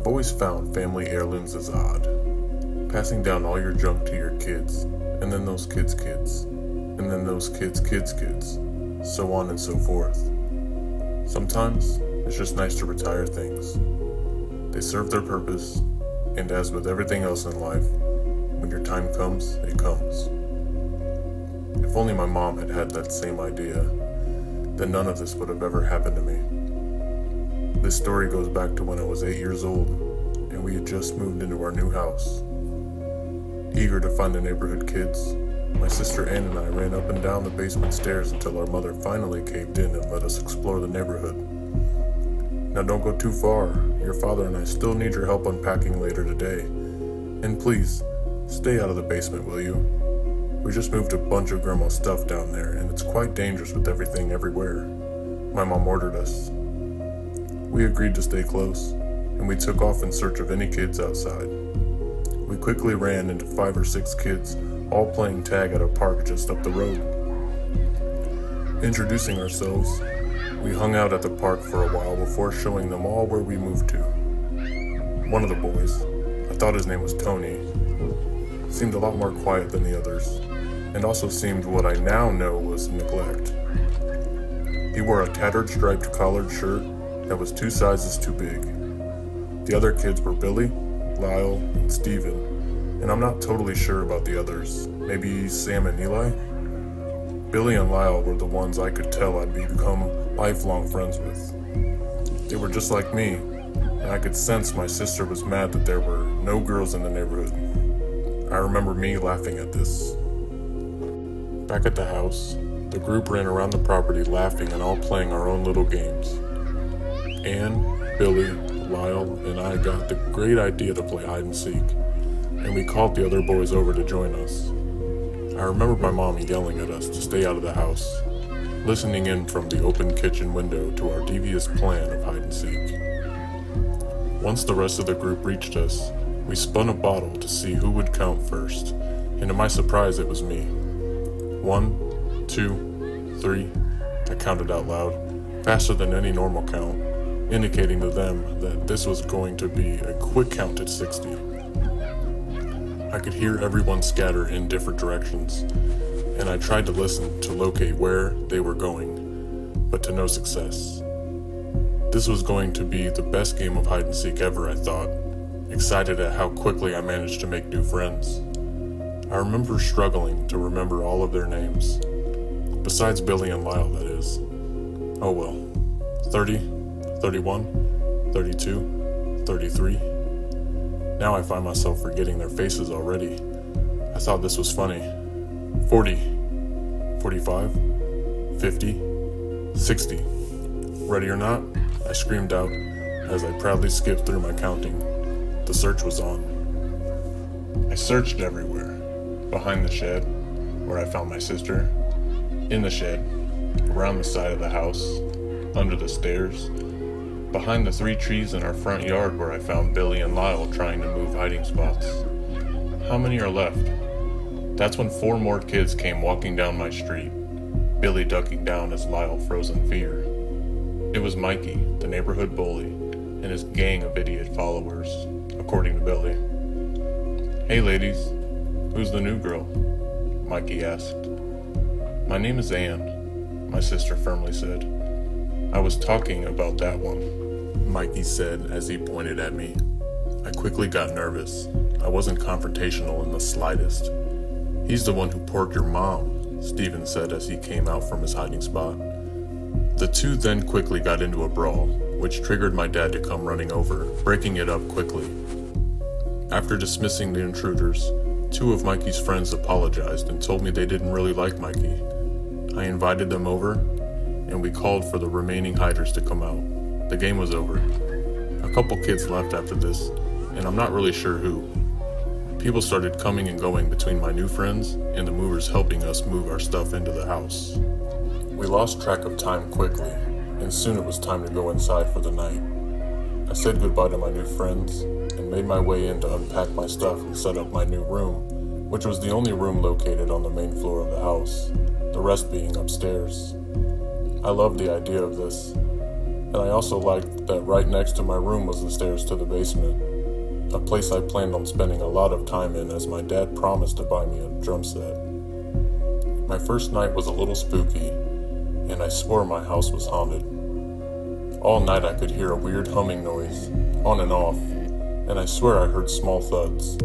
I've always found family heirlooms as odd. Passing down all your junk to your kids, and then those kids' kids, and then those kids' kids' kids, so on and so forth. Sometimes, it's just nice to retire things. They serve their purpose, and as with everything else in life, when your time comes, it comes. If only my mom had had that same idea, then none of this would have ever happened to me. This story goes back to when I was 8 years old, and we had just moved into our new house. Eager to find the neighborhood kids, my sister Ann and I ran up and down the basement stairs until our mother finally caved in and let us explore the neighborhood. Now don't go too far, your father and I still need your help unpacking later today. And please, stay out of the basement, will you? We just moved a bunch of grandma's stuff down there, and it's quite dangerous with everything everywhere. My mom ordered us. We agreed to stay close, and we took off in search of any kids outside. We quickly ran into 5 or 6 kids, all playing tag at a park just up the road. Introducing ourselves, we hung out at the park for a while before showing them all where we moved to. One of the boys, I thought his name was Tony, seemed a lot more quiet than the others, and also seemed what I now know was neglect. He wore a tattered striped collared shirt that was 2 sizes too big. The other kids were Billy, Lyle, and Steven, and I'm not totally sure about the others, maybe Sam and Eli? Billy and Lyle were the ones I could tell I'd become lifelong friends with. They were just like me, and I could sense my sister was mad that there were no girls in the neighborhood. I remember me laughing at this. Back at the house, the group ran around the property laughing and all playing our own little games. Ann, Billy, Lyle, and I got the great idea to play hide and seek, and we called the other boys over to join us. I remember my mom yelling at us to stay out of the house, listening in from the open kitchen window to our devious plan of hide and seek. Once the rest of the group reached us, we spun a bottle to see who would count first, and to my surprise it was me. 1, 2, 3, I counted out loud, faster than any normal count, indicating to them that this was going to be a quick count at 60. I could hear everyone scatter in different directions, and I tried to listen to locate where they were going, but to no success. This was going to be the best game of hide and seek ever, I thought, excited at how quickly I managed to make new friends. I remember struggling to remember all of their names, besides Billy and Lyle, that is. Oh well, 30, 31, 32, 33. Now I find myself forgetting their faces already. I thought this was funny. 40, 45, 50, 60. Ready or not, I screamed out as I proudly skipped through my counting. The search was on. I searched everywhere. Behind the shed, where I found my sister. In the shed, around the side of the house, under the stairs, behind the 3 trees in our front yard where I found Billy and Lyle trying to move hiding spots. How many are left? That's when 4 more kids came walking down my street, Billy ducking down as Lyle froze in fear. It was Mikey, the neighborhood bully, and his gang of idiot followers, according to Billy. Hey ladies, who's the new girl? Mikey asked. My name is Ann, my sister firmly said. I was talking about that one, Mikey said as he pointed at me. I quickly got nervous. I wasn't confrontational in the slightest. He's the one who porked your mom, Steven said as he came out from his hiding spot. The two then quickly got into a brawl, which triggered my dad to come running over, breaking it up quickly. After dismissing the intruders, 2 of Mikey's friends apologized and told me they didn't really like Mikey. I invited them over, and we called for the remaining hiders to come out. The game was over. A couple kids left after this, and I'm not really sure who. People started coming and going between my new friends and the movers helping us move our stuff into the house. We lost track of time quickly, and soon it was time to go inside for the night. I said goodbye to my new friends and made my way in to unpack my stuff and set up my new room, which was the only room located on the main floor of the house, the rest being upstairs. I loved the idea of this. And I also liked that right next to my room was the stairs to the basement, a place I planned on spending a lot of time in as my dad promised to buy me a drum set. My first night was a little spooky, and I swore my house was haunted. All night I could hear a weird humming noise, on and off, and I swear I heard small thuds.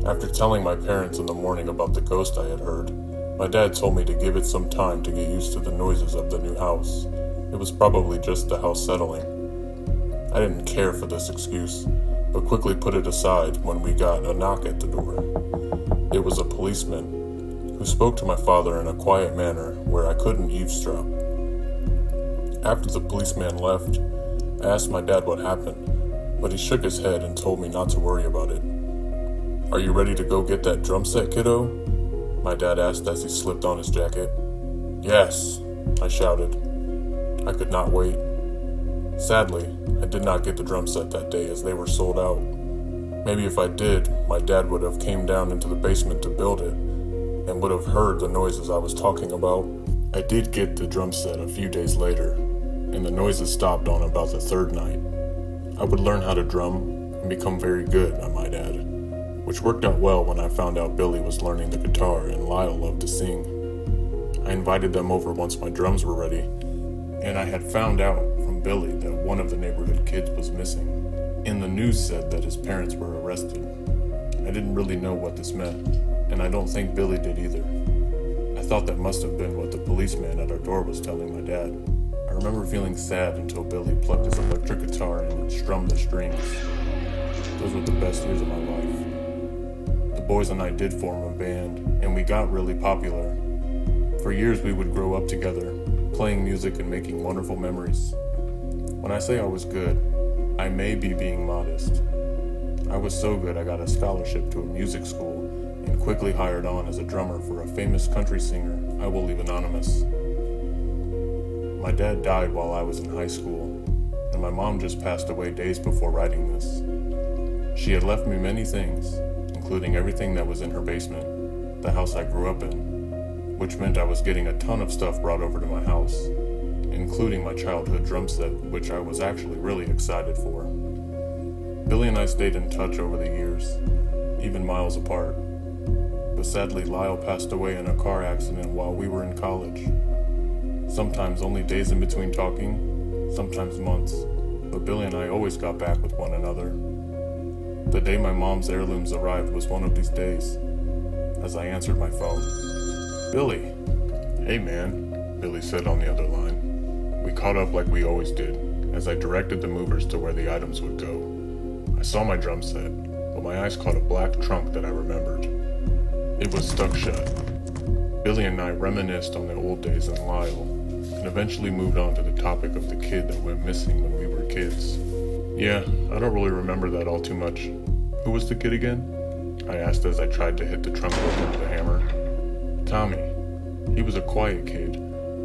After telling my parents in the morning about the ghost I had heard, my dad told me to give it some time to get used to the noises of the new house. It was probably just the house settling. I didn't care for this excuse, but quickly put it aside when we got a knock at the door. It was a policeman, who spoke to my father in a quiet manner where I couldn't eavesdrop. After the policeman left, I asked my dad what happened, but he shook his head and told me not to worry about it. "Are you ready to go get that drum set, kiddo?" my dad asked as he slipped on his jacket. "Yes," I shouted. I could not wait. Sadly, I did not get the drum set that day as they were sold out. Maybe if I did, my dad would have came down into the basement to build it and would have heard the noises I was talking about. I did get the drum set a few days later, and the noises stopped on about the third night. I would learn how to drum and become very good, I might add, which worked out well when I found out Billy was learning the guitar and Lyle loved to sing. I invited them over once my drums were ready, and I had found out from Billy that one of the neighborhood kids was missing, and the news said that his parents were arrested. I didn't really know what this meant, and I don't think Billy did either. I thought that must have been what the policeman at our door was telling my dad. I remember feeling sad until Billy plucked his electric guitar in and strummed the strings. Those were the best years of my life. The boys and I did form a band, and we got really popular. For years we would grow up together, playing music and making wonderful memories. When I say I was good, I may be being modest. I was so good I got a scholarship to a music school and quickly hired on as a drummer for a famous country singer I will leave anonymous. My dad died while I was in high school, and my mom just passed away days before writing this. She had left me many things, including everything that was in her basement, the house I grew up in, which meant I was getting a ton of stuff brought over to my house, including my childhood drum set, which I was actually really excited for. Billy and I stayed in touch over the years, even miles apart. But sadly, Lyle passed away in a car accident while we were in college. Sometimes only days in between talking, sometimes months, but Billy and I always got back with one another. The day my mom's heirlooms arrived was one of these days, as I answered my phone. "Billy." "Hey man," Billy said on the other line. We caught up like we always did, as I directed the movers to where the items would go. I saw my drum set, but my eyes caught a black trunk that I remembered. It was stuck shut. Billy and I reminisced on the old days in Lyle, and eventually moved on to the topic of the kid that went missing when we were kids. "Yeah, I don't really remember that all too much. Who was the kid again?" I asked as I tried to hit the trunk open with a hammer. "Tommy. He was a quiet kid,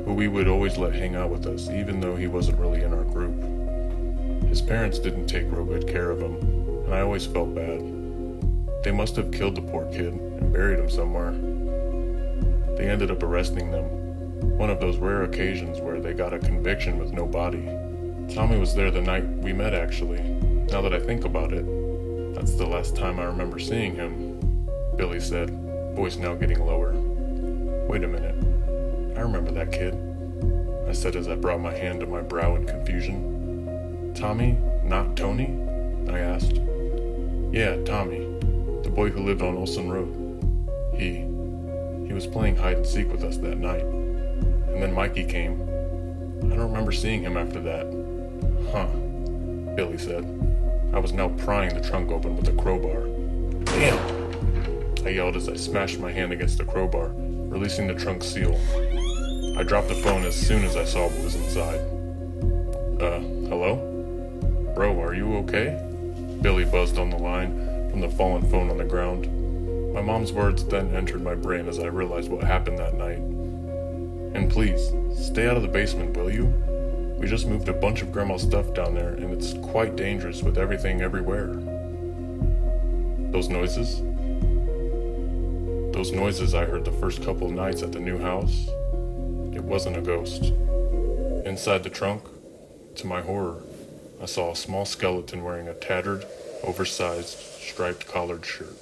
who we would always let hang out with us, even though he wasn't really in our group. His parents didn't take real good care of him, and I always felt bad. They must have killed the poor kid and buried him somewhere. They ended up arresting them, one of those rare occasions where they got a conviction with no body. Tommy was there the night we met, actually. Now that I think about it, that's the last time I remember seeing him," Billy said, voice now getting lower. "Wait a minute. I remember that kid," I said as I brought my hand to my brow in confusion. "Tommy, not Tony?" I asked. "Yeah, Tommy, the boy who lived on Olsen Road. He was playing hide and seek with us that night. And then Mikey came. I don't remember seeing him after that." "Huh," Billy said. I was now prying the trunk open with a crowbar. "Damn!" I yelled as I smashed my hand against the crowbar, releasing the trunk seal. I dropped the phone as soon as I saw what was inside. Hello? "Bro, are you okay?" Billy buzzed on the line from the fallen phone on the ground. My mom's words then entered my brain as I realized what happened that night. "And please, stay out of the basement, will you? We just moved a bunch of Grandma's stuff down there, and it's quite dangerous with everything everywhere." Those noises? Those noises I heard the first couple nights at the new house? It wasn't a ghost. Inside the trunk, To my horror, I saw a small skeleton wearing a tattered, oversized, striped collared shirt.